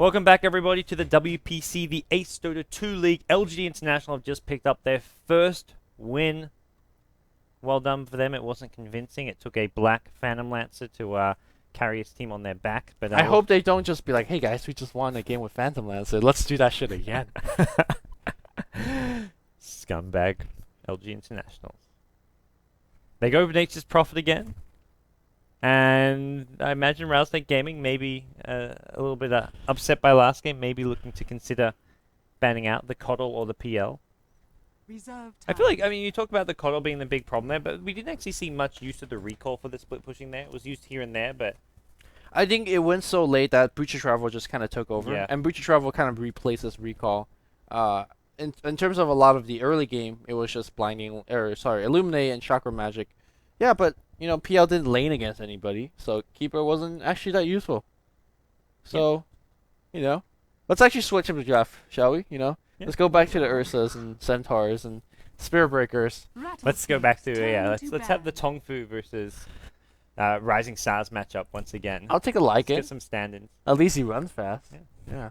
Welcome back, everybody, to the WPC, the Ace Dota 2 League. LGD International have just picked up their first win. Well done for them. It wasn't convincing. It took a black Phantom Lancer to carry his team on their back. But I hope they don't just be like, hey guys, we just won a game with Phantom Lancer. Let's do that shit again. Scumbag LG International. They go for Nature's Prophet again. And I imagine Rattlesnake Gaming maybe a little bit upset by last game, maybe looking to consider banning out the Coddle or the PL. I feel like, I mean, you talk about the Coddle being the big problem there, but we didn't actually see much use of the recall for the split pushing there. It was used here and there, but... I think it went so late that Breach of Travel just kind of took over. Yeah. And Breach of Travel kind of replaces recall. In terms of a lot of the early game, it was just Illuminate and Chakra Magic. Yeah, but... You know, PL didn't lane against anybody, so Keeper wasn't actually that useful. So, you know, let's actually switch up the draft, shall we? You know, let's go back to the Ursas and Centaurs and Spirit Breakers. Let's go back to let's have the Tongfu versus Rising Stars matchup once again. I'll take a Let's Lycan. get some stand-ins. At least he runs fast. Yeah.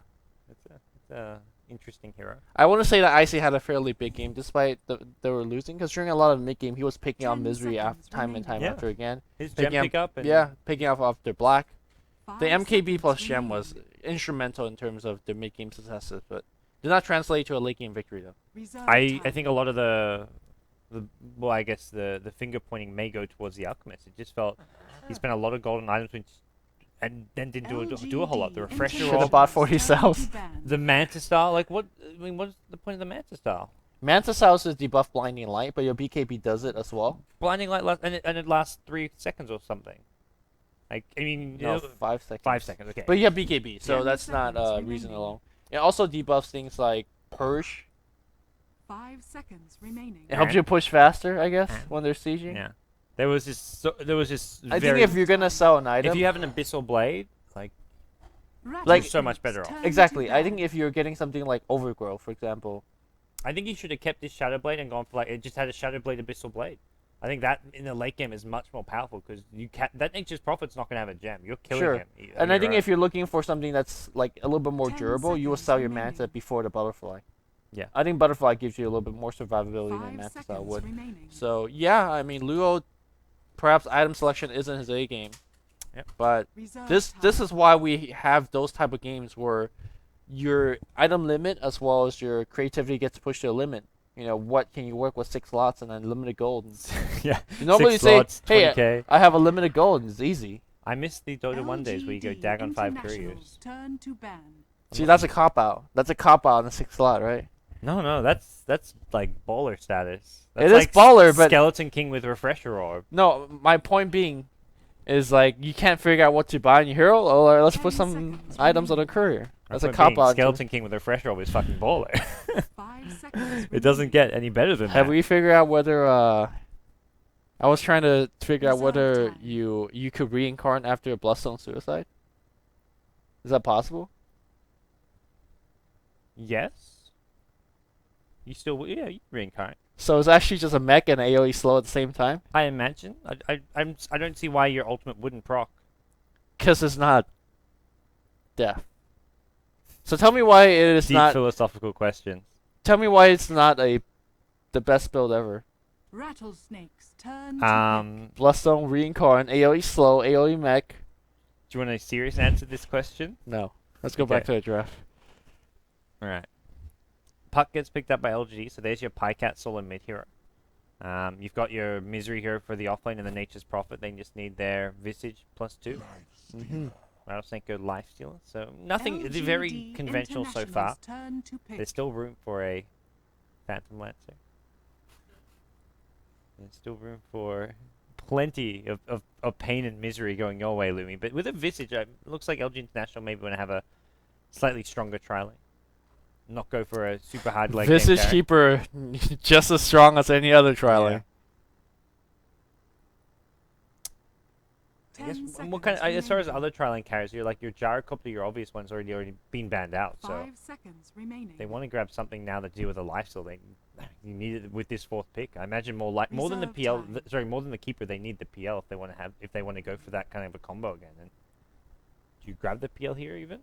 It's a interesting hero. I want to say that Icy had a fairly big game, despite they were losing. Because during a lot of mid game, he was picking out Misery time and time after again. His gem pickup. Picking off their black. The MKB plus gem was instrumental in terms of their mid game successes, but did not translate to a late game victory though. I think a lot of the finger pointing may go towards the Alchemist. It just felt he spent a lot of golden items and then didn't do a whole lot. The refresher Should have bought 40 cells. The Manta Style, like what? I mean, what's the point of the Manta Style? Manta Cells is debuff Blinding Light, but your BKB does it as well. Blinding Light and it lasts 3 seconds or something. Like, I mean, no, 5 seconds. 5 seconds, okay. But you have BKB, so that's not reason alone. It also debuffs things like Purge. 5 seconds remaining. It helps you push faster, I guess, when they're sieging. Yeah. There was this. I think if you're gonna sell an item, if you have an Abyssal Blade, like so much better off. Exactly. I think if you're getting something like Overgrowth, for example. I think you should have kept this Shadow Blade and gone for it just had a Shadow Blade Abyssal Blade. I think that in the late game is much more powerful because that Nature's Prophet's not gonna have a gem. You're killing him. And I think if you're looking for something that's like a little bit more durable, you will sell your Manta before the Butterfly. Yeah. I think Butterfly gives you a little bit more survivability than Manta Style would. So yeah, I mean Luo. Perhaps item selection isn't his A game, but this is why we have those type of games where your item limit as well as your creativity gets pushed to a limit. You know, what can you work with 6 slots and then limited gold? Yeah. You normally say, hey, I have a limited gold, and it's easy. I miss the Dota 1 days where you go Dagon 5 couriers. See, that's a cop out. That's a cop out on a 6 slot, right? No, that's like baller status. It is baller, but Skeleton King with Refresher Orb. No, my point being is like you can't figure out what to buy in your hero, or let's put some items on a courier. That's a cop out. Skeleton King with Refresher Orb is fucking baller. It doesn't get any better than that. Have we figured out whether I was trying to figure out whether you could reincarnate after a Bloodstone Suicide? Is that possible? Yes. You reincarnate. So it's actually just a mech and AoE slow at the same time? I imagine. I don't see why your ultimate wouldn't proc. Because it's not death. So tell me why it is not... Deep philosophical questions. Tell me why it's not the best build ever. Rattlesnake's turn. Bloodstone, reincarnate, AoE slow, AoE mech. Do you want a serious answer to this question? No. Let's go back to the draft. Alright. Puck gets picked up by LGD, so there's your Pycat solo mid hero. You've got your Misery hero for the offlane and the Nature's Prophet. They just need their Visage +2. Rattlesnake go Lifestealer. So nothing, it's very conventional so far. There's still room for a Phantom Lancer. There's still room for plenty of pain and misery going your way, Lumi. But with a Visage, it looks like LG International maybe want to have a slightly stronger trialing. Not go for a super hard leg. Visage Keeper just as strong as any other trialing. I guess what kind of, as far as other trialing carries, you're like your Gyrocopter, your obvious one's already been banned out. So 5 seconds remaining. They want to grab something now to deal with a lifesteal. You need it with this 4th pick. I imagine more than the PL. More than the Keeper, they need the PL if they want to go for that kind of a combo again. And do you grab the PL here even?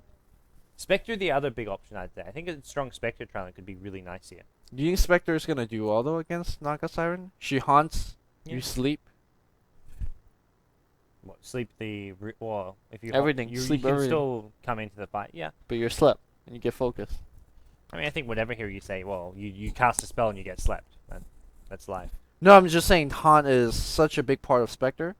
Spectre, the other big option I'd say. I think a strong Spectre trialing could be really nice here. Do you think Spectre is gonna do well though against Naga Siren? She haunts, Yeah. you sleep. What, sleep the well, if you Everything, you, sleep you can everything. still come into the fight. Yeah. But you're slept and you get focused. I mean, I think whatever hero you say, well, you cast a spell and you get slept. That's life. No, I'm just saying haunt is such a big part of Spectre,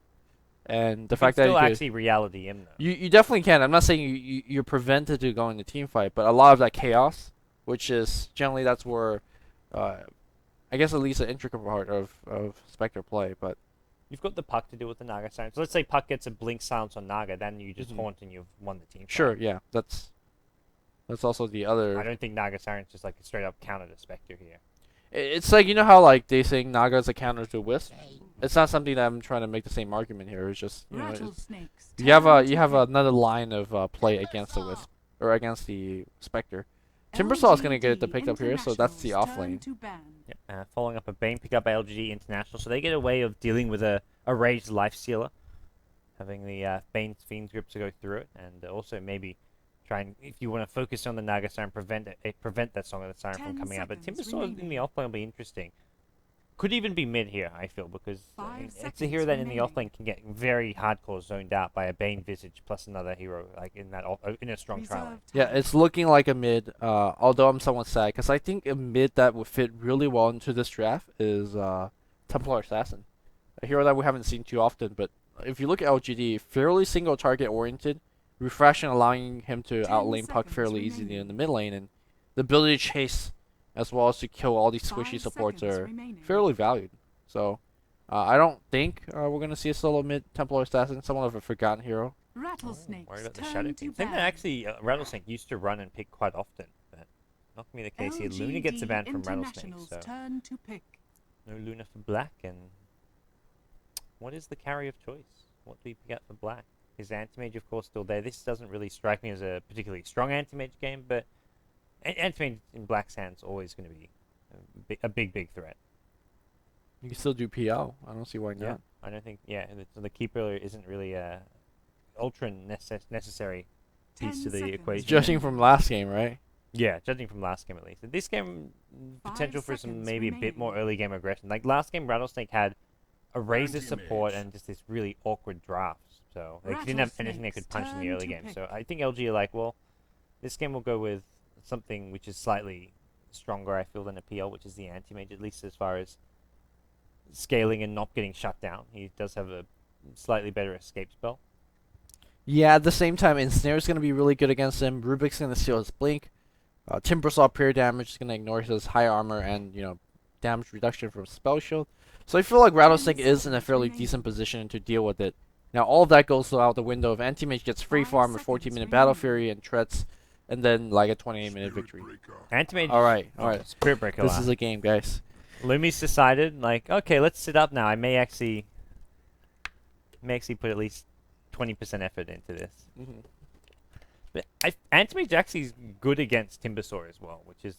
and the You fact can that still you could, actually reality him though. you definitely can. I'm not saying you're prevented to going to team fight, but a lot of that chaos, which is generally that's where, I guess at least an intricate part of Spectre play. But You've got the Puck to deal with the Naga Siren. So let's say Puck gets a blink silence on Naga, then you just Mhm. haunt and you've won the team fight. sure, yeah, that's also the other. I don't think Naga Siren's just like a straight up counter to Spectre here. It's like, you know how like they say Naga is a counter to Wisp. It's not something that I'm trying to make the same argument here. It's just, you know, Rattlesnakes. you have turn to another line of play against the Wisp or against the Spectre. Timbersaw is gonna get it picked up here, so that's the off lane. Turn to ban. Yep. Following up a Bane pick up by LGD International, so they get a way of dealing with a raged life stealer, having the Bane's Fiend's Grip to go through it, and also maybe try and, if you want to focus on the Naga Siren, prevent that Song of the Siren from 10 coming out. But seconds Timbersaw in the remaining. off lane will be interesting. Could even be mid here, I feel, because 5 it's a seconds hero that in the off remaining. lane can get very hardcore zoned out by a Bane Visage plus another hero like in that in a strong trial lane. Reserve Yeah, time. it's looking like a mid. Although I'm somewhat sad because I think a mid that would fit really well into this draft is Templar Assassin, a hero that we haven't seen too often. But if you look at LGD, fairly single target oriented, refreshing, allowing him to 10 outlane Puck seconds fairly easily remaining. in the mid lane, and the ability to chase as well as to kill all these 5 squishy supports seconds are remaining. fairly valued. So I don't think we're gonna see a solo mid Templar Assassin, somewhat of a forgotten hero. Rattlesnakes. Worried about the turn Shadow to King. I think that ban. actually Rattlesnake used to run and pick quite often, but not gonna be the case here. Luna gets a ban from Rattlesnake, International's so turn to pick. no Luna for black. And what is the carry of choice? What do we pick up for black? Is Anti-Mage, of course, still there? This doesn't really strike me as a particularly strong Anti-Mage game, but Anti-Mage in black's hands always going to be a big threat. You can still do PL. I don't see why not. Yeah, I don't think. Yeah, the keeper isn't really a ultra necessary 10 piece to the seconds equation. Judging from last game, right? Yeah, judging from last game at least. This game, 5 potential for some seconds maybe a bit more remaining. early game aggression. Like last game, Rattlesnake had a Razor support and just this really awkward draft. So they didn't have anything they could punch in the Rattlesnakes early turn to game. So pick. I think LG are like, well, this game will go with something which is slightly stronger, I feel, than a PL, which is the Anti-Mage, at least as far as scaling and not getting shut down. He does have a slightly better escape spell. Yeah, at the same time, Ensnare's going to be really good against him. Rubik's going to steal his Blink. Timbersaw pure damage is going to ignore his high armor and, damage reduction from Spell Shield. So I feel like Rattlesnake is in a fairly decent position to deal with it. Now, all of that goes out the window if Anti-Mage gets free 5 farm, a seconds 14-minute Battle remaining. Fury, and Treads, and then like a 28-minute victory. Anti-Mage. Alright. Spirit Breaker. This is a game, guys. Lumi's decided, like, okay, let's sit up now. I may actually put at least 20% effort into this. Mm-hmm. But Anti-Mage actually is good against Timbersaw as well, which is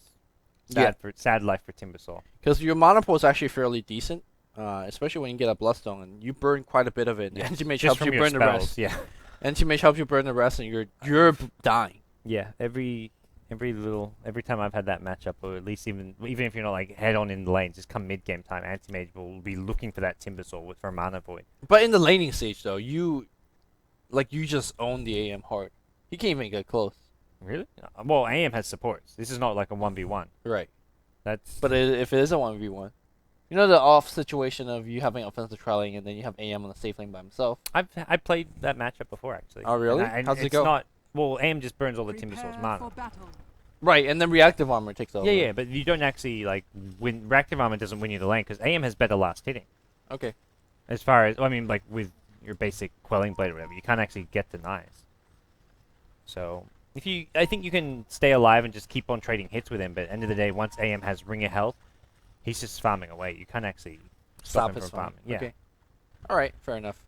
Yeah. sad life for Timbersaw. Because your mana pool is actually fairly decent, especially when you get a Bloodstone, and you burn quite a bit of it. And Anti-Mage Just helps from you your burn the spells, rest. yeah. Anti-Mage helps you burn the rest, and you're dying. Yeah, every time I've had that matchup, or at least even if you're not like head on in the lane, just come mid game time, Anti-Mage will be looking for that Timbersaw for a mana void. But in the laning stage, though, you just own the AM hard. He can't even get close. Really? Well, AM has supports. This is not like a 1v1. Right. That's But if it is a 1v1, you know the off situation of you having offensive trialing and then you have AM on the safe lane by himself. I played that matchup before actually. Oh, really? And How's it it's go? Not well. AM just burns all the Prepare Timbersaw's for mana. battle. Right, and then reactive armor takes over. Yeah, but you don't actually like win. Reactive armor doesn't win you the lane because AM has better last hitting. Okay. As far as like with your basic quelling blade or whatever, you can't actually get denies. So I think you can stay alive and just keep on trading hits with him. But at the end of the day, once AM has ring of health, he's just farming away. You can't actually stop him his from farm. farming. Yeah. Okay. All right, fair enough.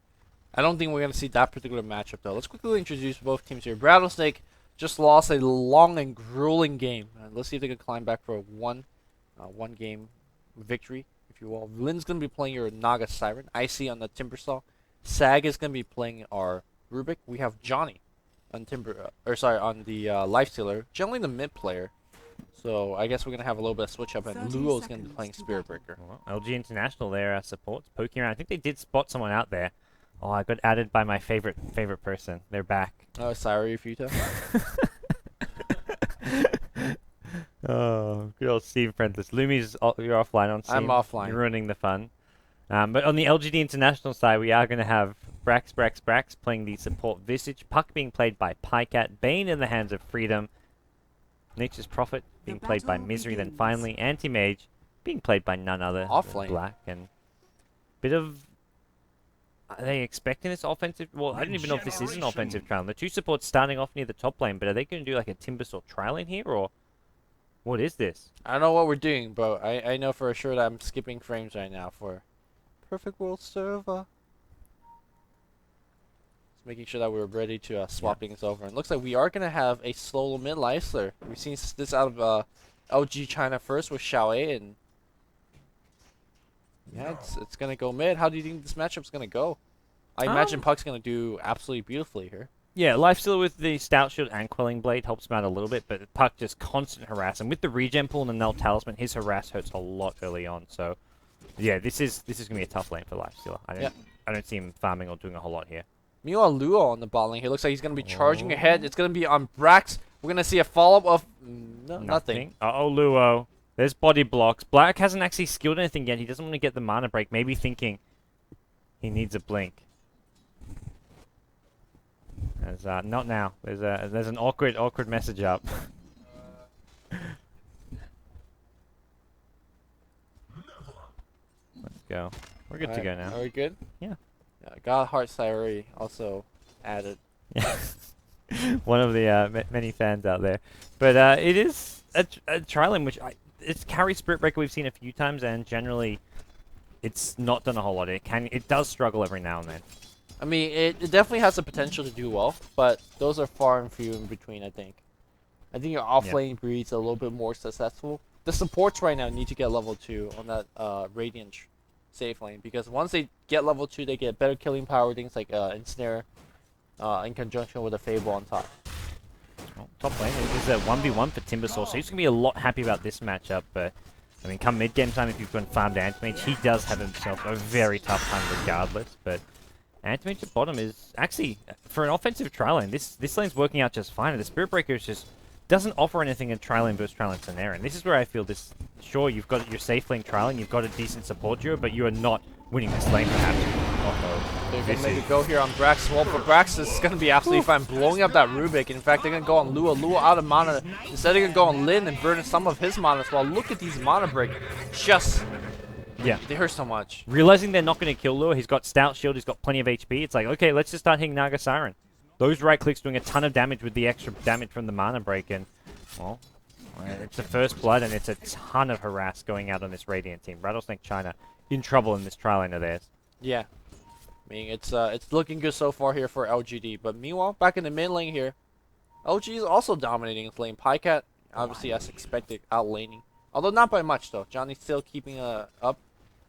I don't think we're gonna see that particular matchup though. Let's quickly introduce both teams here. Rattlesnake just lost a long and grueling game. Let's see if they can climb back for a one game victory, if you will. Lynn's gonna be playing your Naga Siren. Icy on the Timbersaw. Sag is gonna be playing our Rubik. We have Johnny on on the Lifestealer, generally the mid player. So I guess we're gonna have a little bit of switch up, and 30 Luo's gonna be seconds playing to Spirit battle. Breaker. Well, LG International there, supports poking around. I think they did spot someone out there. Oh, I got added by my favorite person. They're back. Oh, sorry, Futa. Oh, good old Steve Prentice. Lumi's you're offline on Steam. I'm offline. You're ruining the fun. But on the LGD International side, we are going to have Brax playing the support Visage, Puck being played by Pycat, Bane in the hands of Freedom, Nature's Prophet being The played by battle Misery, then begins. finally Anti-Mage being played by none other Offlane. than Black. And bit of... Are they expecting this offensive? Well, I don't even know if this is an offensive trial. The two supports starting off near the top lane, but are they going to do like a Timbersaw trial lane here, or what is this? I don't know what we're doing, but I know for sure that I'm skipping frames right now for Perfect World Server. Just making sure that we're ready to swap things over. And looks like we are going to have a solo mid Lifestealer. We've seen this out of LG China first with Xiaoe, and yeah, it's going to go mid. How do you think this matchup's going to go? I imagine Puck's going to do absolutely beautifully here. Yeah, Lifestealer with the Stout Shield and Quelling Blade helps him out a little bit, but Puck just constant harass. And with the regen pool and the Null Talisman, his harass hurts a lot early on. So, yeah, this is going to be a tough lane for Lifestealer. I don't see him farming or doing a whole lot here. Meanwhile, Luo on the bot lane here looks like he's going to be charging ahead. It's going to be on Brax. We're going to see a follow-up of nothing. Uh-oh, Luo. There's body blocks. Black hasn't actually skilled anything yet. He doesn't want to get the mana break, maybe thinking he needs a blink. There's, not now. There's an awkward message up. Let's go. We're good to go now. Are we good? Yeah. God Heart Sayori also added. Yeah. One of the many fans out there. But it is a trialing which it's carry Spirit Breaker we've seen a few times, and generally it's not done a whole lot. It does struggle every now and then. I mean, it definitely has the potential to do well, but those are far and few in between, I think. I think your off-lane breeds a little bit more successful. The supports right now need to get level 2 on that Radiant safe lane, because once they get level 2, they get better killing power, things like Ensnare, in conjunction with a Fable on top. Well, top lane is a 1v1 for Timbersaw, so he's going to be a lot happy about this matchup, but I mean, come mid-game time, if you've gone farmed Anti-Mage, he does have himself a very tough time regardless, but Anti-Mage at bottom is actually, for an offensive tri lane, this lane's working out just fine, and the Spirit Breaker is just doesn't offer anything in tri lane versus tri lane scenario, and this is where I feel this, sure, you've got your safe lane tri lane, you've got a decent support duo, but you are not winning this lane perhaps. They're going to make a go here on Brax. Well, but Brax is going to be absolutely fine blowing up that Rubik. In fact, they're going to go on Luo. Luo out of mana. Instead, they're going to go on Lin and burn some of his mana as well. Look at these mana break. Just... Yeah. They hurt so much. Realizing they're not going to kill Lure, he's got Stout Shield, he's got plenty of HP. It's like, okay, let's just start hitting Naga Siren. Those right clicks doing a ton of damage with the extra damage from the mana break, and, well, it's the first blood, and it's a ton of harass going out on this Radiant team. Rattlesnake China in trouble in this tri lane of theirs. Yeah. I mean, it's looking good so far here for LGD. But meanwhile, back in the mid lane here, LG is also dominating his lane. Pycat, obviously, as expected, outlaning. Although not by much, though. Johnny's still keeping up.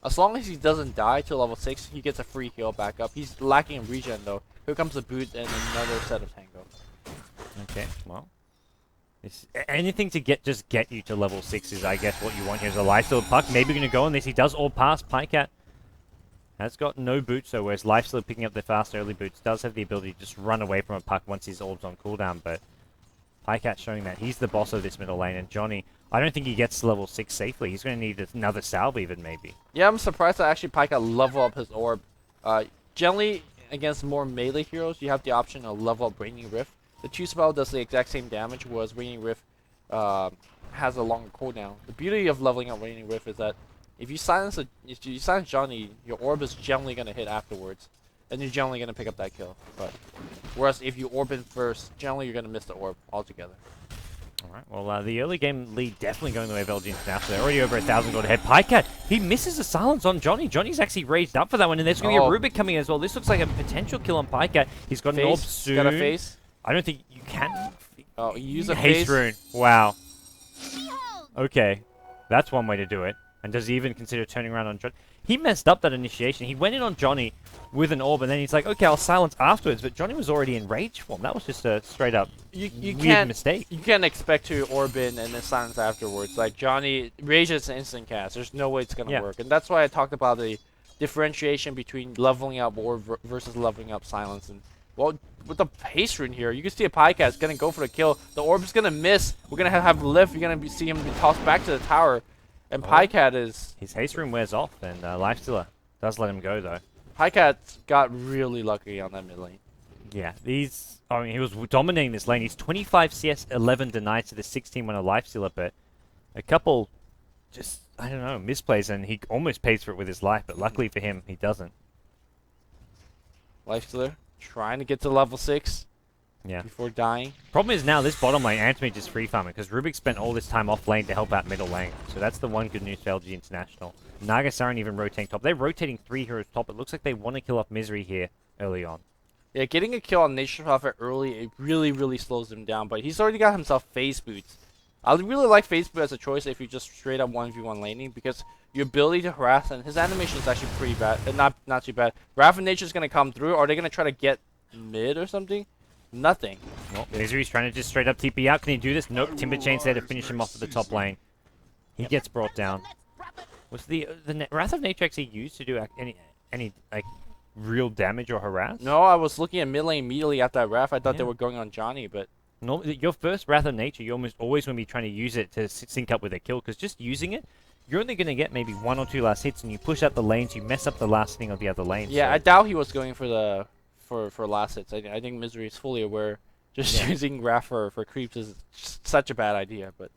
As long as he doesn't die to level 6, he gets a free heal back up. He's lacking in regen, though. Here comes the boot and another set of tango. Okay, well. Anything to get you to level 6 is, I guess, what you want here as a Lifestealer Puck. Maybe going to go on this. He does all pass. Pycat has got no boots, so whereas Lifestealer picking up the fast early boots does have the ability to just run away from a Puck once his orb's on cooldown, but Pycat showing that he's the boss of this middle lane, and Johnny, I don't think he gets to level 6 safely. He's going to need another salve even, maybe. Yeah, I'm surprised that actually Pycat level up his orb. Generally, against more melee heroes, you have the option of level up Raining Rift. The 2 spell does the exact same damage, whereas Raining Rift has a longer cooldown. The beauty of leveling up Raining Rift is that if you silence Johnny, your orb is generally going to hit afterwards, and you're generally going to pick up that kill. But whereas if you orb in first, generally you're going to miss the orb altogether. Alright, well, the early game lead definitely going the way of LG International. They're already over 1,000 gold ahead. Pycat, he misses a silence on Johnny. Johnny's actually raised up for that one, and there's going to be a Rubik coming as well. This looks like a potential kill on Pycat. He's got an orb soon. Got a face. I don't think you can. Oh, you use a haste face. rune. Wow. Okay, that's one way to do it. And does he even consider turning around on Johnny? He messed up that initiation. He went in on Johnny with an orb, and then he's like, okay, I'll silence afterwards. But Johnny was already in rage form. That was just a straight up weird mistake. You can't expect to orb in and then silence afterwards. Like Johnny, rage is an instant cast. There's no way it's gonna work, and that's why I talked about the differentiation between leveling up orb versus leveling up silence. And well, with the haste rune here, you can see a Pycat gonna go for the kill. The orb is gonna miss. We're gonna have lift. You're gonna see him be tossed back to the tower. And Pycat is... His haste rune wears off, and Lifestealer does let him go, though. Pycat got really lucky on that mid lane. Yeah, I mean, he was dominating this lane. He's 25 CS, 11 denied to the 16 when a Lifestealer, but a couple just, I don't know, misplays, and he almost pays for it with his life, but luckily for him, he doesn't. Lifestealer trying to get to level 6. Yeah. Before dying. Problem is now this bottom lane, Antimage is free farming because Rubik spent all this time off lane to help out middle lane. So that's the one good news for LG International. Nagasaran even rotating top. They're rotating 3 heroes top. It looks like they want to kill off Misery here early on. Yeah, getting a kill on Nature Prophet early, it really slows him down. But he's already got himself Phase Boots. I really like Phase Boot as a choice if you just straight up 1v1 laning because your ability to harass, and his animation is actually pretty bad. Not too bad. Wrath of Nature is going to come through. Are they going to try to get mid or something? Nothing. Well, Misery's trying to just straight up TP out. Can he do this? Nope. Timber Chain's there to finish him off at the top lane. He gets brought down. Was the Wrath of Nature actually used to do any like real damage or harass? No, I was looking at mid lane immediately after that Wrath. I thought they were going on Johnny, but no. Your first Wrath of Nature, you almost always want to be trying to use it to sync up with a kill, because just using it, you're only going to get maybe 1 or 2 last hits, and you push out the lanes, you mess up the last thing of the other lanes. Yeah, so. I doubt he was going for the for last hits. I think Misery is fully aware. Just using Wrath for creeps is such a bad idea, but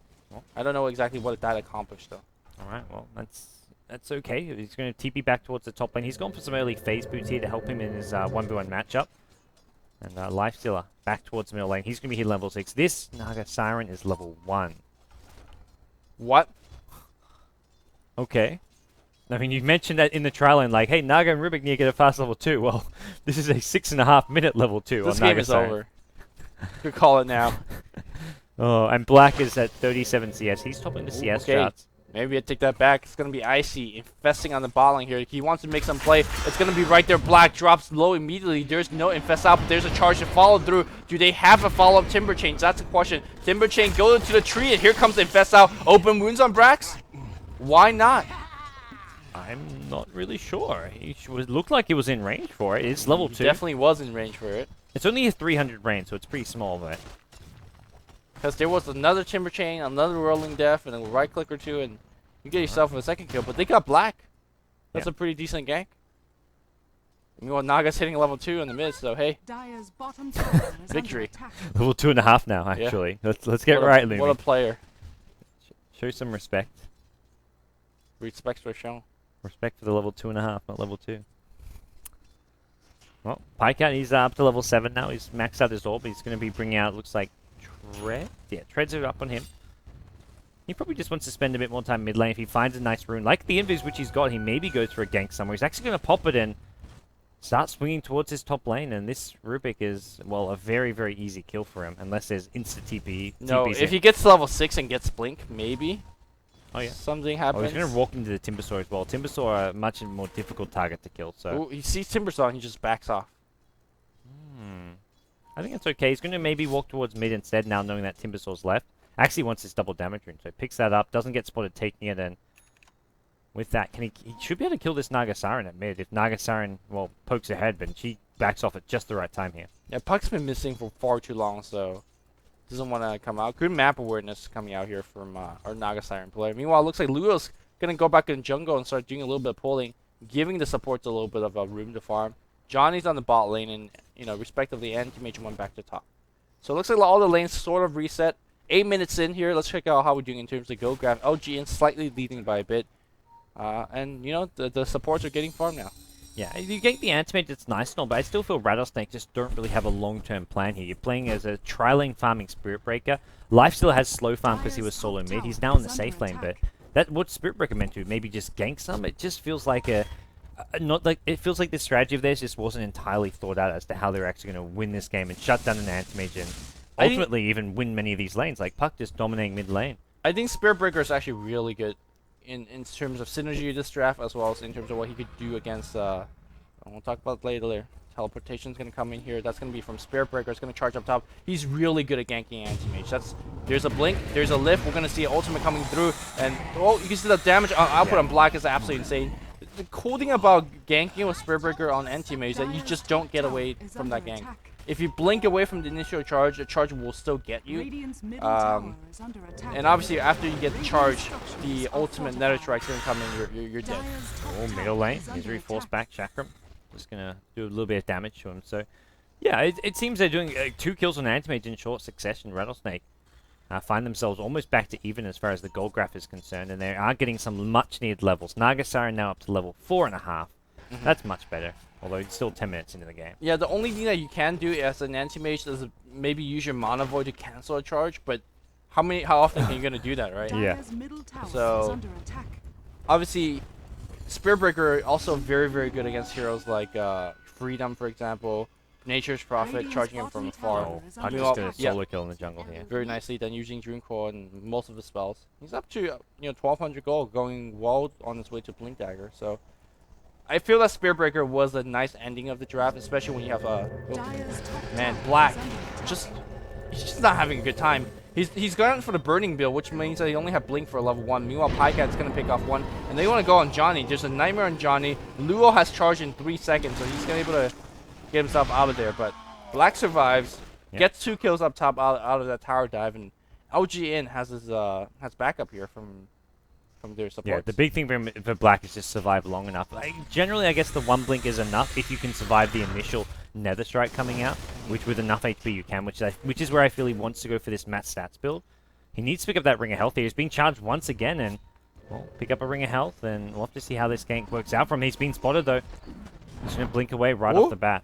I don't know exactly what that accomplished though. All right, well that's okay. He's going to TP back towards the top lane. He's gone for some early phase boots here to help him in his 1v1 matchup. And Lifestealer back towards middle lane. He's going to be here level 6. This Naga Siren is level 1. What? Okay. I mean, you mentioned that in the trial lane, like, hey, Naga and Rubik need to get a fast level 2. Well, this is a 6.5 minute level 2 This on game Naga is Siren. over. You call it now. Oh, and Black is at 37 CS. He's topping the CS charts. Maybe I take that back. It's going to be Icy infesting on the bot lane here. He wants to make some play. It's going to be right there. Black drops low immediately. There's no infest out, but there's a charge to follow through. Do they have a follow-up Timber Chain? That's the question. Timber Chain go to the tree, and here comes the infest out. Open wounds on Brax? Why not? I'm not really sure. He looked like he was in range for it. It's level 2. Definitely was in range for it. It's only a 300 range, so it's pretty small, but... Because there was another Timber Chain, another Rolling Death, and a right click or two, and you get yourself a second kill. But they got Black. That's a pretty decent gank. Meanwhile, Naga's hitting level 2 in the mid, so hey. Dire's bottom tower is Victory. under attack. Level 2.5 now, actually. Yeah. Let's get right, Lumi. What a player. Show some respect. Respects were shown. Respect for the level 2.5, not level 2. Well, Pycat, he's up to level 7 now. He's maxed out his orb. He's going to be bringing out, looks like, Tread. Yeah, Treads are up on him. He probably just wants to spend a bit more time mid lane. If he finds a nice rune, like the invis which he's got, he maybe goes for a gank somewhere. He's actually going to pop it and start swinging towards his top lane. And this Rubik is, well, a very easy kill for him, unless there's instant TP. No, TPs if he gets to level 6 and gets Blink, maybe. Oh yeah. Something Oh, happens. he's going to walk into the Timbersaw as well. Timbersaw are a much more difficult target to kill. So Ooh, he sees Timbersaw and he just backs off. I think it's okay. He's going to maybe walk towards mid instead now, knowing that Timbersaw's left. Actually wants his double damage rune, so picks that up. Doesn't get spotted taking it, and with that, he should be able to kill this Naga Siren at mid. If Naga Siren, well, pokes ahead, but she backs off at just the right time here. Yeah, Puck's been missing for far too long, so doesn't want to come out. Good map awareness coming out here from our Naga Siren player. Meanwhile, it looks like Luo's going to go back in jungle and start doing a little bit of pulling, giving the supports a little bit of a room to farm. Johnny's on the bot lane, and respectively, and Team H1 back to top. So it looks like all the lanes sort of reset. 8 minutes in here. Let's check out how we're doing in terms of go graph. LGN slightly leading by a bit. And, the supports are getting farmed now. Yeah, you get the Antimate, it's nice and all, but I still feel Rattlesnake just don't really have a long-term plan here. You're playing as a tri-lane farming Spirit Breaker. Life still has slow farm because he was solo mid. He's now in the safe lane, but that what Spirit Breaker meant to, maybe just gank some. It just feels like it feels like this strategy of theirs just wasn't entirely thought out as to how they're actually going to win this game and shut down an Antimage and ultimately even win many of these lanes. Like Puck just dominating mid lane. I think Spirit Breaker is actually really good in terms of synergy of this draft, as well as in terms of what he could do against. We'll talk about it later. Teleportation's gonna come in here. That's gonna be from Spirit Breaker. It's gonna charge up top. He's really good at ganking anti-mage. There's a blink, there's a lift. We're gonna see an ultimate coming through, and oh, you can see the damage output on Black is absolutely insane. The cool thing about ganking with Spirit Breaker on anti-mage is that you just don't get away from that gank. If you blink away from the initial charge, the charge will still get you. And obviously, after you get the charge, the ultimate Nether Strike's gonna come in. You're dead. Oh, middle lane. He's reinforced back. Chakram just gonna do a little bit of damage to him. So, yeah, it seems they're doing 2 kills on Antimage in short succession. Rattlesnake find themselves almost back to even as far as the gold graph is concerned, and they are getting some much-needed levels. Nagasara now up to level 4.5. That's much better, although it's still 10 minutes into the game. Yeah, the only thing that you can do as an anti-mage is maybe use your mana void to cancel a charge, but how often are you gonna do that, right? Yeah. So obviously, Spirit Breaker also very, very good against heroes like Freedom, for example, Nature's Prophet, charging him from afar. Oh, I'm just gonna solo kill in the jungle here. Very nicely done, using Dreamcore and most of his spells. He's up to 1,200 gold, going well on his way to Blink Dagger. So I feel that Spirit Breaker was a nice ending of the draft, especially when you have man, Black. He's just not having a good time. He's gone for the burning build, which means that he only have Blink for level 1. Meanwhile, Pycat's gonna pick off 1, and they want to go on Johnny. There's a Nightmare on Johnny. Luo has charged in 3 seconds, so he's gonna be able to get himself out of there. But Black survives, gets 2 kills up top out of that tower dive, and LGD.int has his backup here from their support. Yeah, the big thing for Black is just survive long enough. Generally, I guess the 1 blink is enough if you can survive the initial Nether Strike coming out, which with enough HP you can, which is where I feel he wants to go for this Matt Stats build. He needs to pick up that Ring of Health here. He's being charged once again, and well, pick up a Ring of Health, and we'll have to see how this gank works out from him. He's been spotted, though. He's going to blink away right off the bat.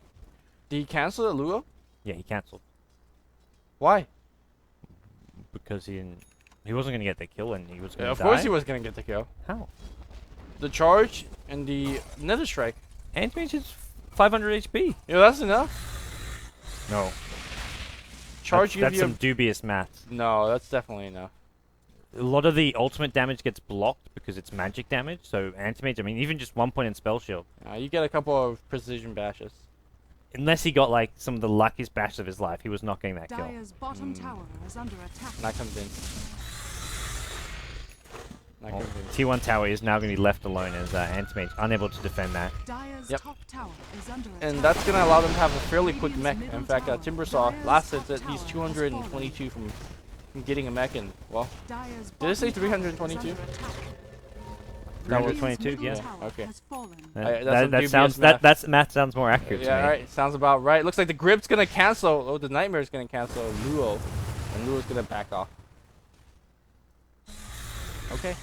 Did he cancel it, Luo? Yeah, he cancelled. Why? Because he wasn't going to get the kill, and he was going to die. Of course he was going to get the kill. How? The charge and the Nether Strike. Antimage is 500 HP. Yeah, that's enough. No. Charge that's some dubious maths. No, that's definitely enough. A lot of the ultimate damage gets blocked because it's magic damage, so Antimage, I mean, even just 1 point in Spell Shield. You get a couple of precision bashes. Unless he got, like, some of the luckiest bashes of his life, he was not getting that kill. Dire's bottom tower is under attack. Not convinced. T1 tower is now going to be left alone as Antimage unable to defend that. Dire's top tower is under attack. And that's going to allow them to have a fairly quick mech. In fact, Timbersaw last hit at least 222 from getting a mech, and well, did it say 322? 322, yeah. Okay. That math sounds more accurate to me. Yeah, alright, sounds about right. Looks like the grip's gonna cancel. Oh, the Nightmare's gonna cancel Luo, and Luo's gonna back off. Okay.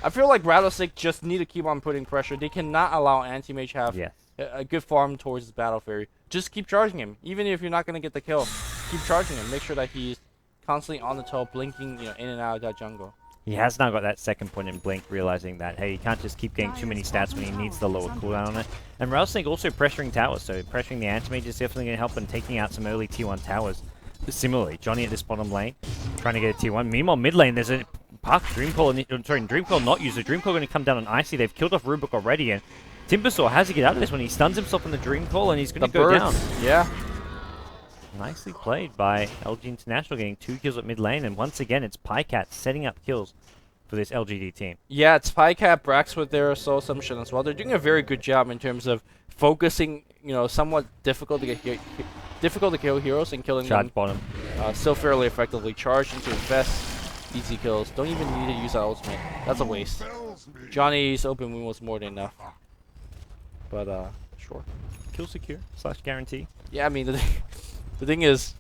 I feel like Rattlesnake just need to keep on putting pressure. They cannot allow Anti-Mage have a good farm towards his Battle Fairy. Just keep charging him, even if you're not gonna get the kill. Keep charging him. Make sure that he's constantly on the toe, blinking, in and out of that jungle. He has now got that second point in Blink, realizing that, hey, he can't just keep getting too many stats when he needs the lower cooldown on it. And Rattlesnake also pressuring towers, so pressuring the Anti-Mage is definitely going to help in taking out some early T1 towers. Similarly, Johnny at this bottom lane, trying to get a T1. Meanwhile, mid lane, there's a Park Dreamcoil not used. The Dreamcoil going to come down on Icy. They've killed off Rubik already, and Timbersaw has to get out of this when he stuns himself on the Dreamcoil, and he's going to go down. Yeah. Nicely played by LG International, getting 2 kills at mid lane, and once again, it's Pycat setting up kills for this LGD team. Yeah, it's Pycat, Brax with their Soul Assumption as well. They're doing a very good job in terms of focusing, somewhat difficult to kill heroes and killing Charge them. bottom. Still fairly effectively. Charged into infest, easy kills. Don't even need to use that ultimate. That's a waste. Johnny's open wound was more than enough. But sure. Kill secure / guarantee. Yeah, I mean the thing is,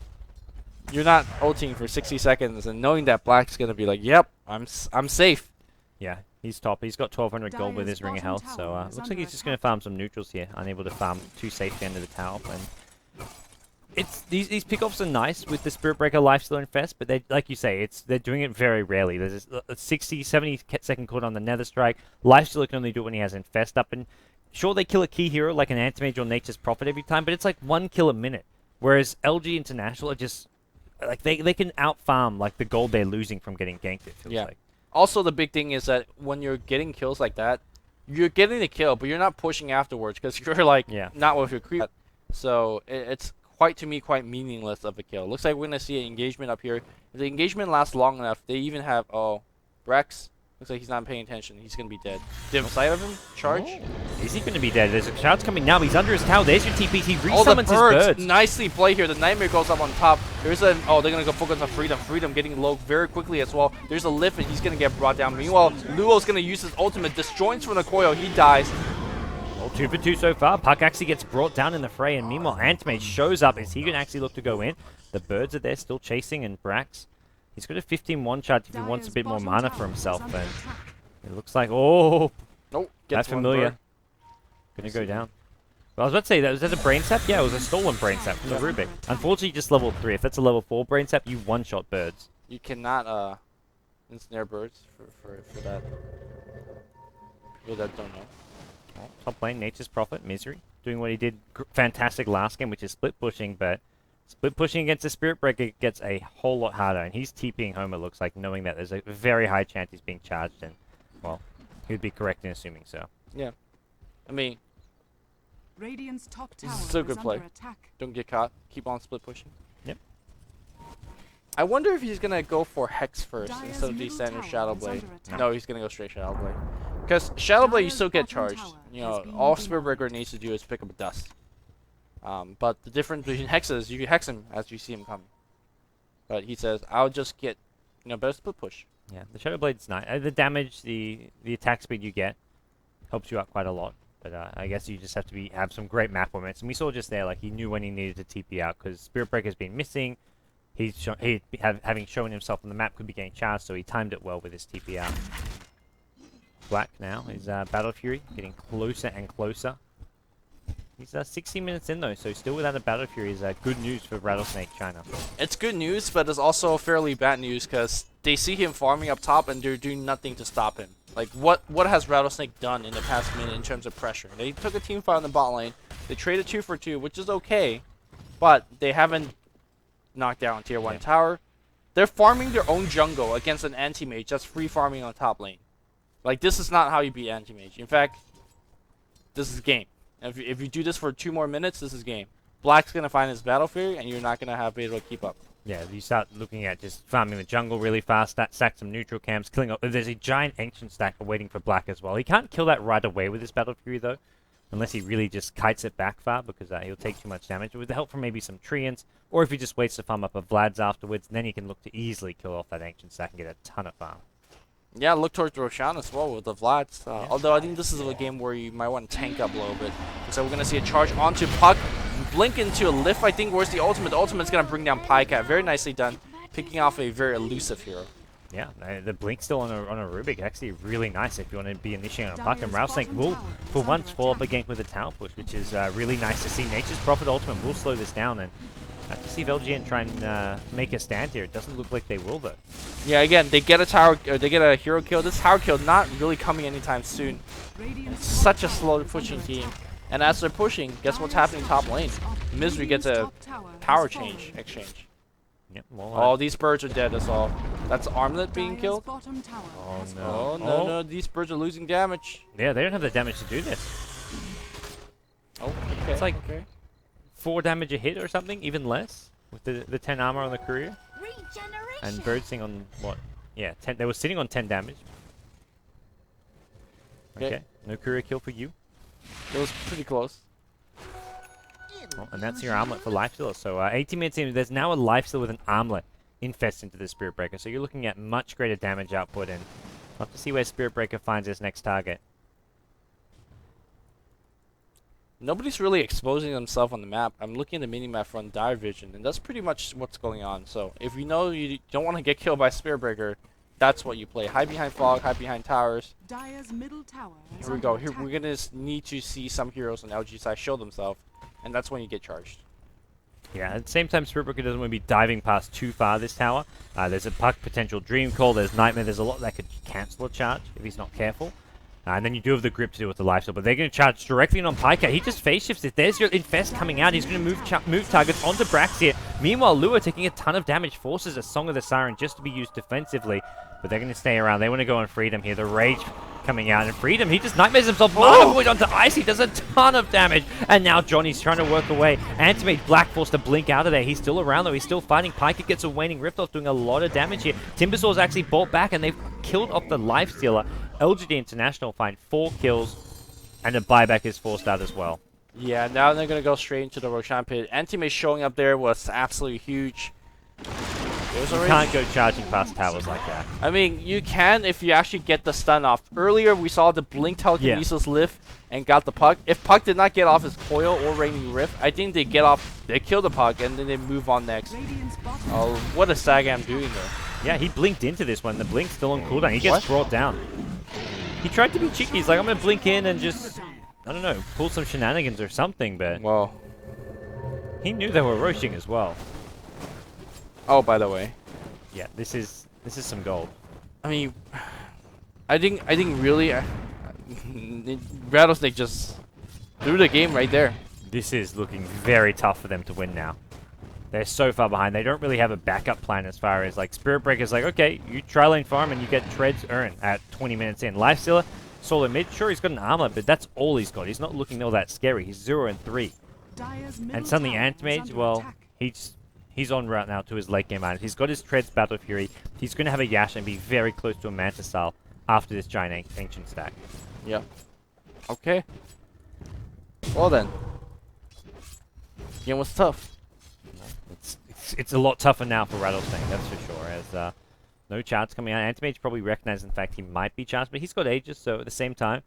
you're not ulting for 60 seconds and knowing that Black's gonna be like, yep, I'm safe. Yeah, he's top. He's got 1,200 gold with his Ring of Health, so looks like he's just gonna farm some neutrals here. Unable to farm too safe end of the tower. And it's these pickoffs are nice with the Spirit Breaker Lifesteal Infest, but they, like you say, they're doing it very rarely. There's a 60, 70 second cooldown on the Nether Strike. Lifesteal can only do it when he has Infest up, and sure they kill a key hero like an Anti-Mage or Nature's Prophet every time, but it's like 1 kill a minute. Whereas LG International are just like they can out farm like the gold they're losing from getting ganked, it feels like. also the big thing is that when you're getting kills like that, you're getting the kill, but you're not pushing afterwards because you're like not with your creep. So it's quite meaningless of a kill. Looks like we're gonna see an engagement up here. If the engagement lasts long enough, they even have Rex. Looks like he's not paying attention. He's going to be dead. Do you have a sight of him? Charge? Oh. Is he going to be dead? There's a shout's coming now. He's under his tower. There's your TP. He Oh, the resummons his birds. Nicely played here. The Nightmare goes up on top. There's a... Oh, they're going to go focus on Freedom. Freedom getting low very quickly as well. There's a lift, and he's going to get brought down. Meanwhile, Luo's going to use his ultimate. Disjoints from the coil. He dies. Well, 2 for 2 so far. Puck actually gets brought down in the fray, and meanwhile, Antimage shows up. Is he going to actually look to go in? The birds are there still chasing, and Brax, he's got a 15-1 charge if he wants a bit more mana for himself, and... It looks like, that's familiar. Gonna go down. Well, I was about to say, was that a brain sap? Yeah, it was a stolen brain sap from the Rubik. Unfortunately, just level 3. If that's a level 4 brain sap, you one-shot birds. You cannot ensnare birds for that. People that don't know. Oh, top lane, Nature's Prophet, Misery, doing what he did fantastic last game, which is split pushing, but split pushing against the Spirit Breaker gets a whole lot harder, and he's TPing home, it looks like, knowing that there's a very high chance he's being charged, and well, he would be correct in assuming so. Yeah. I mean, Radiant's top tower this is a good play. Don't get caught. Keep on split pushing. Yep. I wonder if he's going to go for Hex first instead of Descent or Shadow Blade. No, he's going to go straight Shadow Blade. Because Shadow Blade, you still get charged. You know, all Spirit Breaker needs to do is pick up a Dust. But the difference between Hexes, you can Hex him as you see him coming. But he says, I'll just get, better split push. Yeah, the Shadow Blade's nice. The damage, the attack speed you get helps you out quite a lot. But I guess you just have to have some great map momentum. We saw just there, like, he knew when he needed to TP out because Spirit Breaker's been missing. Having shown himself on the map could be getting charged, so he timed it well with his TP out. Black now is Battle Fury, getting closer and closer. He's 60 minutes in though, so still without a Battle Fury is good news for Rattlesnake China. It's good news, but it's also fairly bad news because they see him farming up top and they're doing nothing to stop him. Like, what has Rattlesnake done in the past minute in terms of pressure? They took a team fight in the bot lane. They traded 2 for 2, which is okay, but they haven't knocked down tier 1 tower. They're farming their own jungle against an anti-mage that's free farming on top lane. Like, this is not how you beat anti-mage. In fact, this is game. If you do this for 2 more minutes, this is game. Black's going to find his Battle Fury, and you're not going to be able to keep up. Yeah, you start looking at just farming the jungle really fast, stack some neutral camps, killing up. There's a giant ancient stack waiting for Black as well. He can't kill that right away with his Battle Fury, though, unless he really just kites it back far, because he'll take too much damage. With the help from maybe some Treants, or if he just waits to farm up a Vlad's afterwards, then he can look to easily kill off that ancient stack and get a ton of farm. Yeah, look towards Roshan as well with the Vlads. Although I think this is a game where you might want to tank up a little bit. So we're going to see a charge onto Puck. Blink into a lift, I think. Where's the ultimate? The ultimate's going to bring down Pycat. Very nicely done. Picking off a very elusive hero. Yeah, the blink still on a Rubik. Actually really nice if you want to be initiating on a Puck. And Rattlesnake will, for once, fall up again with a tower push, which is really nice to see. Nature's Prophet ultimate will slow this down, and I have to see if LGD try and make a stand here. It doesn't look like they will, though. Yeah, again, they get a tower, or they get a hero kill. This tower kill not really coming anytime soon. It's such a slow pushing team. And as they're pushing, guess what's happening top lane? Misery gets a power exchange. Yep, well, oh, these birds are dead, that's all. That's Armlet being killed? Oh, no. Oh, no, these birds are losing damage. Yeah, they don't have the damage to do this. Oh, okay. It's like 4 damage a hit or something, even less, with the 10 armor on the courier. And Birdsing on what? Yeah, 10. They were sitting on 10 damage. Okay, no courier kill for you. It was pretty close. Oh, and that's your armlet for Lifestealer. So 18 minutes in, there's now a Lifestealer with an armlet infest into the Spirit Breaker. So you're looking at much greater damage output, and we'll have to see where Spirit Breaker finds his next target. Nobody's really exposing themselves on the map. I'm looking at the mini-map from Dire Vision, and that's pretty much what's going on. So if you know you don't want to get killed by Spirit Breaker, that's what you play. Hide behind fog, hide behind towers. Dire's middle tower Here we go. Here we're gonna need to see some heroes on LG side show themselves, and that's when you get charged. Yeah, at the same time, Spirit Breaker doesn't want to be diving past too far this tower. There's a Puck potential Dream Call, there's Nightmare, there's a lot that could cancel a charge if he's not careful. And then you do have the grip to deal with the lifesteal, but they're going to charge directly on Pycat. He just phase shifts it. There's your Infest coming out. He's going to move targets onto Brax here. Meanwhile, Lua taking a ton of damage, forces a Song of the Siren just to be used defensively, but they're going to stay around. They want to go on Freedom here. The Rage coming out, and Freedom, he just nightmares himself. Mana Void onto Icy, does a ton of damage, and now Johnny's trying to work away. Antimage Black forced to blink out of there. He's still around though, he's still fighting. Piker gets a Waning Rift off, doing a lot of damage here. Timbersaw's actually bought back, and they've killed off the Lifestealer. LGD International find 4 kills, and a buyback is forced out as well. Yeah, now they're going to go straight into the Roshan pit. Antimage showing up there was absolutely huge. You can't go charging past towers like that. I mean, you can if you actually get the stun off. Earlier, we saw the Blink Telekinesis lift and got the Puck. If Puck did not get off his Coil or Raining Rift, I think they kill the Puck, and then they move on next. Oh, what is Sagam doing there? Yeah, he blinked into this one. The blink's still on cooldown. He gets brought down. He tried to be cheeky. He's like, I'm going to blink in and just, I don't know, pull some shenanigans or something, but Well, he knew they were rushing as well. oh, by the way, Yeah, this is some gold. I mean, I think really, Rattlesnake just threw the game right there. This is looking very tough for them to win now. They're so far behind. They don't really have a backup plan as far as, like, Spirit Breaker's like, okay, you try lane farm and you get Treads earn at 20 minutes in. Lifestealer, solo mid, sure, he's got an armor, but that's all he's got. He's not looking all that scary. He's 0 and 3. And suddenly Antimage, well, he's on route now to his late game items. He's got his Treads Battle Fury. He's going to have a Yash and be very close to a Manta style after this giant ancient stack. Yep. Okay. Well then. Game was tough. It's a lot tougher now for Rattlesnake, that's for sure, as no charge coming out. Antimage probably recognized, in fact, he might be charged, but he's got Aegis, so at the same time,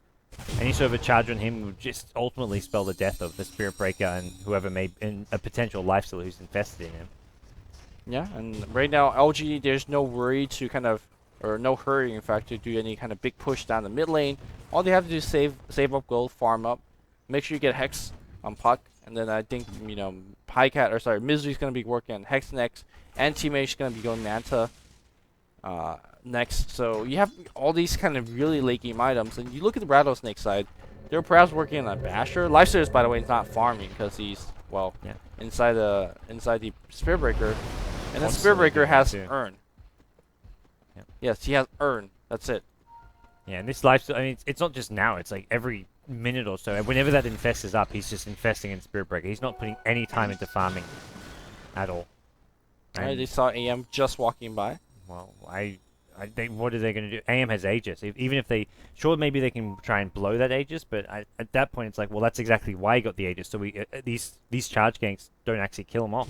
any sort of a charge on him would just ultimately spell the death of the Spirit Breaker and whoever may in a potential lifestealer who's infested in him. Yeah, and right now, LGD, there's no worry to kind of, or no hurry, in fact, to do any kind of big push down the mid lane. All they have to do is save up gold, farm up, make sure you get Hex on Puck, and then I think, you know, Mizui's going to be working on Hex next, and Teammate's going to be going Manta next. So you have all these kind of really late game items, and you look at the Rattlesnake side, they're perhaps working on a Basher. Lifestealers, by the way, is not farming because he's, well, inside the Spirit Breaker, and then Spirit Breaker has Earn. Yep. Yes, he has Earn. That's it. Yeah, and this lifesteal, I mean, it's not just now, it's like every minute or so. Whenever that infest is up, he's just infesting in Spirit Breaker. He's not putting any time into farming at all. Right, they saw AM just walking by. Well, what are they going to do? AM has Aegis. Even if they, sure, maybe they can try and blow that Aegis, but at that point, it's like, well, that's exactly why he got the Aegis. So these charge ganks don't actually kill him off.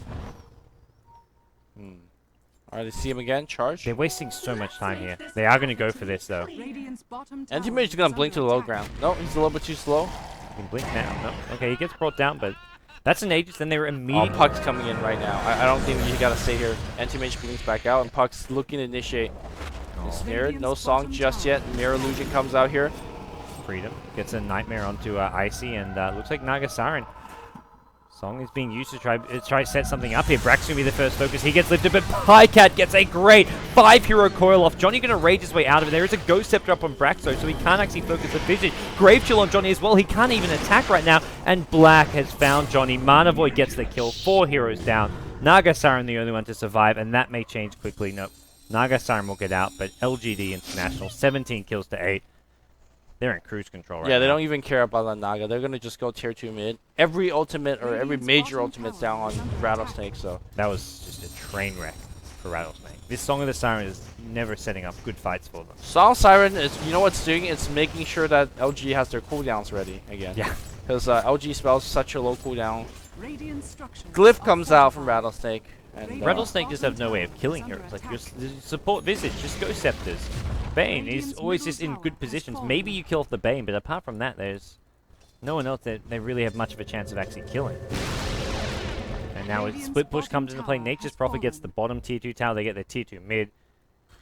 Alright, they see him again. Charge. They're wasting so much time here. They are going to go for this, though. And Teammate's going to blink to the low ground. No, he's a little bit too slow. He can blink now. No. Okay, he gets brought down, but that's an Aegis. Then they were immediately... Oh, Puck's coming in right now. I don't think you got to stay here. And Teammate blinks back out, and Puck's looking to initiate. Ensnared. No song just yet. Mirror Illusion comes out here. Freedom gets a Nightmare onto Icy, and looks like Naga Siren. Song is being used to try to set something up here. Brack's going to be the first focus. He gets lifted, but Pycat gets a great 5-hero coil off. Johnny going to rage his way out of it. There is a Ghost Scepter up on Brack, though, so he can't actually focus the Visage. Grave Chill on Johnny as well. He can't even attack right now, and Black has found Johnny. Mana Void gets the kill. 4 heroes down. Naga Siren the only one to survive, and that may change quickly. Nope. Naga Siren will get out, but LGD International, 17 kills to 8. They're in cruise control right now. Yeah, they don't even care about the Naga. They're going to just go tier 2 mid. Every ultimate or every major ultimate's down on Rattlesnake, so. That was just a train wreck for Rattlesnake. This Song of the Siren is never setting up good fights for them. Song Siren is, you know what's doing? It's making sure that LG has their cooldowns ready again. Yeah. Because LG spells such a low cooldown. Glyph comes out from Rattlesnake. And, Rattlesnake just have no way of killing heroes. Like, your support Visage, just go Scepters. Bane is always just in good positions. Maybe you kill off the Bane, but apart from that, there's no one else that they really have much of a chance of actually killing. And now a split push comes into play. Nature's Prophet gets the bottom tier 2 tower. They get their tier 2 mid.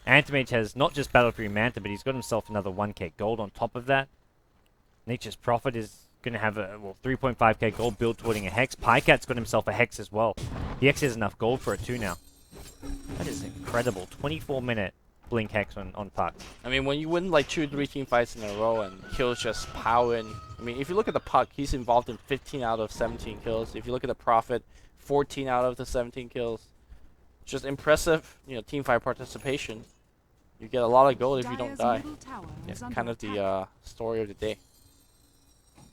Antimage has not just Battle Fury Manta, but he's got himself another 1k gold on top of that. Nature's Prophet is going to have a 3.5k gold build towards a Hex. Pycat's got himself a Hex as well. He actually has enough gold for it too now. That is incredible. 24-minute blink Hex on Puck. I mean, when you win like 2 or 3 team fights in a row and kills just power in I mean, if you look at the Puck, he's involved in 15 out of 17 kills. If you look at the Prophet, 14 out of the 17 kills. Just impressive, team fight participation. You get a lot of gold if you don't Dire's die. middle tower Yeah, is under kind of attack. the story of the day.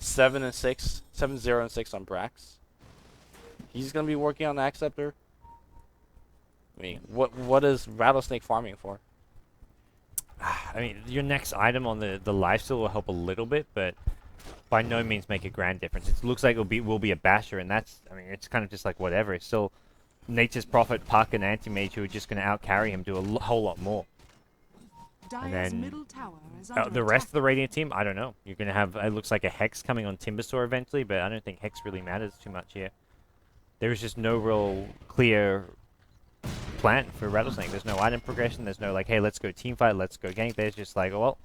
7-6, 7-0-6 on Brax. He's gonna be working on the Acceptor. I mean, what is Rattlesnake farming for? I mean, your next item on the lifesteal will help a little bit, but by no means make a grand difference. It looks like will be a basher, and that's, I mean, it's kind of just like whatever. It's still Nature's Prophet, Puck, and Anti-Mage who are just going to out-carry him, do a whole lot more. Dire's then, middle tower is under The rest of attack. the Radiant team, I don't know. You're going to have, it looks like a Hex coming on Timbersaw eventually, but I don't think Hex really matters too much here. There's just no real clear plan for Rattlesnake. There's no item progression. There's no like, hey, let's go team fight, let's go gank. There's just like, well,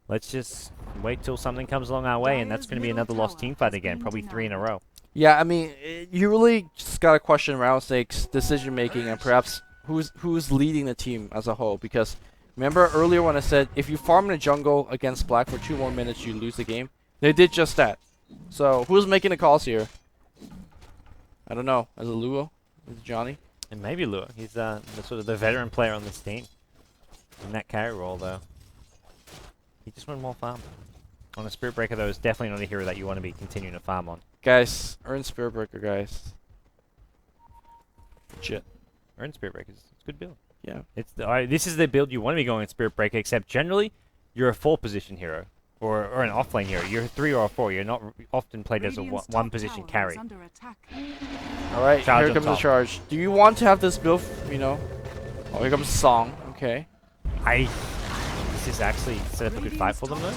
let's just wait till something comes along our way, and that's Dire's going to be middle another lost tower team fight has again, been probably 3 in a row. Yeah, I mean, you really just gotta question Rattlesnake's decision making and perhaps who's leading the team as a whole. Because remember earlier when I said if you farm in the jungle against Black for 2 more minutes, you lose the game. They did just that. So who's making the calls here? I don't know. Is it Luo? Is it Johnny? And maybe Lua. He's the sort of the veteran player on this team. In that carry role, though. He just wanted more farm. On a Spirit Breaker, though, is definitely not a hero that you want to be continuing to farm on. Guys, earn Spirit Breaker, guys. Shit. Earn Spirit Breakers. It's a good build. Yeah. This is the build you want to be going in Spirit Breaker, except generally, you're a 4-position hero. Or an offlane hero. You're a 3 or a 4. You're not often played as a Radiant's top 1-position tower carry. is under attack. All right, Charge here on comes the top. charge. Do you want to have this build, Oh, here comes Song. Okay. This is actually set up a good fight for them, though.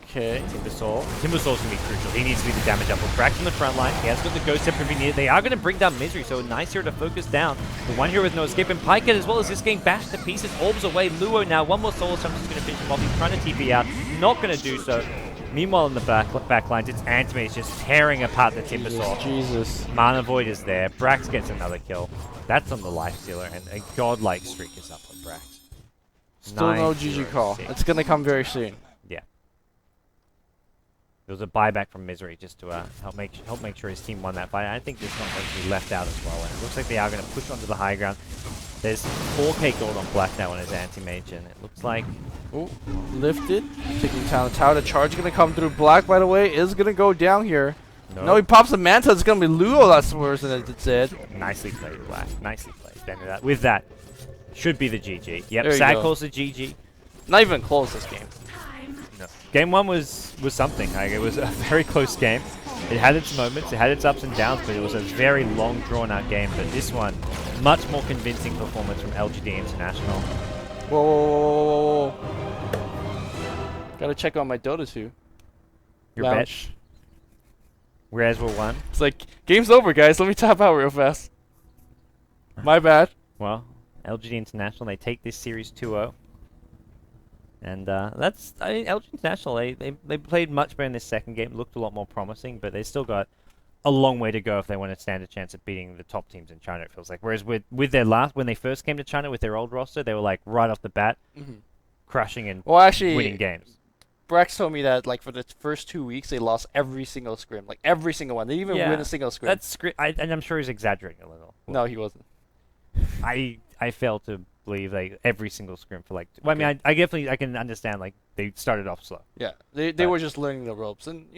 Okay. Timbersaw's going to be crucial. He needs to be the damage up. Brax on the front line. He has got the Ghost Step if he needs. They are going to bring down Misery, so a nice hero to focus down. The one hero with no escape. And Pike as well as this game bashed to pieces. Orbs away. Luo now. One more Soul Stone is going to finish him off. He's trying to TP out. Not going to do so. Meanwhile, in the back lines, it's Antimate just tearing apart the Timbersaw. Jesus. Mana Void is there. Brax gets another kill. That's on the Lifestealer, and a godlike streak is up on Brax. Still no GG call. 9-0-6. It's gonna come very soon. Yeah. There was a buyback from Misery just to help make sure his team won that fight. I think this one's going to be left out as well. And it looks like they are going to push onto the high ground. There's 4k gold on Black now on his anti-mage, and it looks like... Oh, lifted. Taking down the tower. The charge gonna come through. Black, by the way, is gonna go down here. No, he pops the Manta. It's gonna be Luo that's worse than it said. Nicely played, Black. Nicely played. Then with that, should be the GG. Yep, There you Sad go. calls the GG. Not even close this game. No. Game 1 was something. Like, it was a very close game. It had its moments, it had its ups and downs, but it was a very long, drawn-out game. But this one, much more convincing performance from LGD International. Whoa, whoa, whoa, whoa, whoa. Gotta check on my Dota 2. Your Lounge. bet. Whereas we're one. It's like, game's over, guys. Let me tap out real fast. My bad. Well, LGD International, they take this series 2-0. And that's, I mean, LGD International, they played much better in this second game, looked a lot more promising, but they still got a long way to go if they want to stand a chance at beating the top teams in China, it feels like. Whereas with their when they first came to China with their old roster, they were like right off the bat, crushing and Well, actually, winning games. Brax told me that like for the first 2 weeks they lost every single scrim, like every single one. They didn't even win a single scrim. That's and I'm sure he's exaggerating a little. No, he wasn't. I fail to believe like every single scrim for like. Well, I mean, I definitely I can understand like they started off slow. Yeah, they were just learning the ropes, and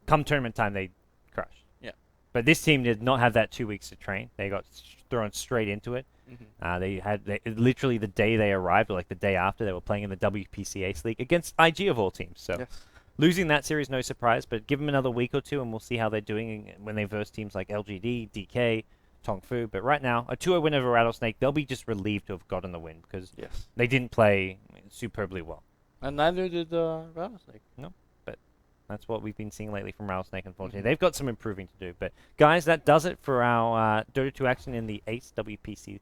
Come tournament time, they crushed. Yeah. But this team did not have that 2 weeks to train. They got thrown straight into it. They literally the day they arrived, or like the day after, they were playing in the WPC Ace League against IG of all teams. So yes. losing that series, no surprise. But give them another week or two, and we'll see how they're doing when they verse teams like LGD, DK, Tongfu. But right now, a 2-0 win over Rattlesnake, they'll be just relieved to have gotten the win because Yes. they didn't play superbly well. And neither did Rattlesnake. No, but that's what we've been seeing lately from Rattlesnake, unfortunately. They've got some improving to do. But guys, that does it for our Dota 2 action in the Ace WPC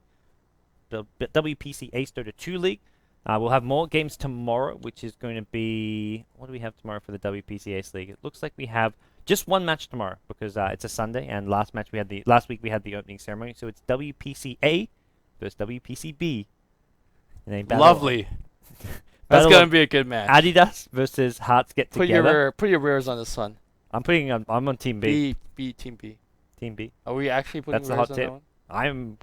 Ace Dota 2 League. We'll have more games tomorrow, which is going to be... What do we have tomorrow for the WPC Ace League? It looks like we have just one match tomorrow because it's a Sunday, and last week we had the opening ceremony, so it's WPC A versus WPC B. And they battle, Lovely. That's Battle gonna of be a good match. Adidas versus Hearts Get Together. Put your rares on this one. I'm on Team B. Team B. Team B. Are we actually putting That's the rares hot on tip. that one?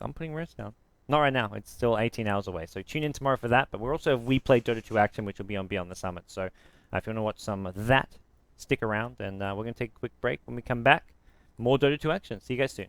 I'm putting rest down. Not right now. It's still 18 hours away. So tune in tomorrow for that. But we're also We Play Dota 2 action, which will be on Beyond the Summit. So if you want to watch some of that, stick around. And we're going to take a quick break. When we come back, more Dota 2 action. See you guys soon.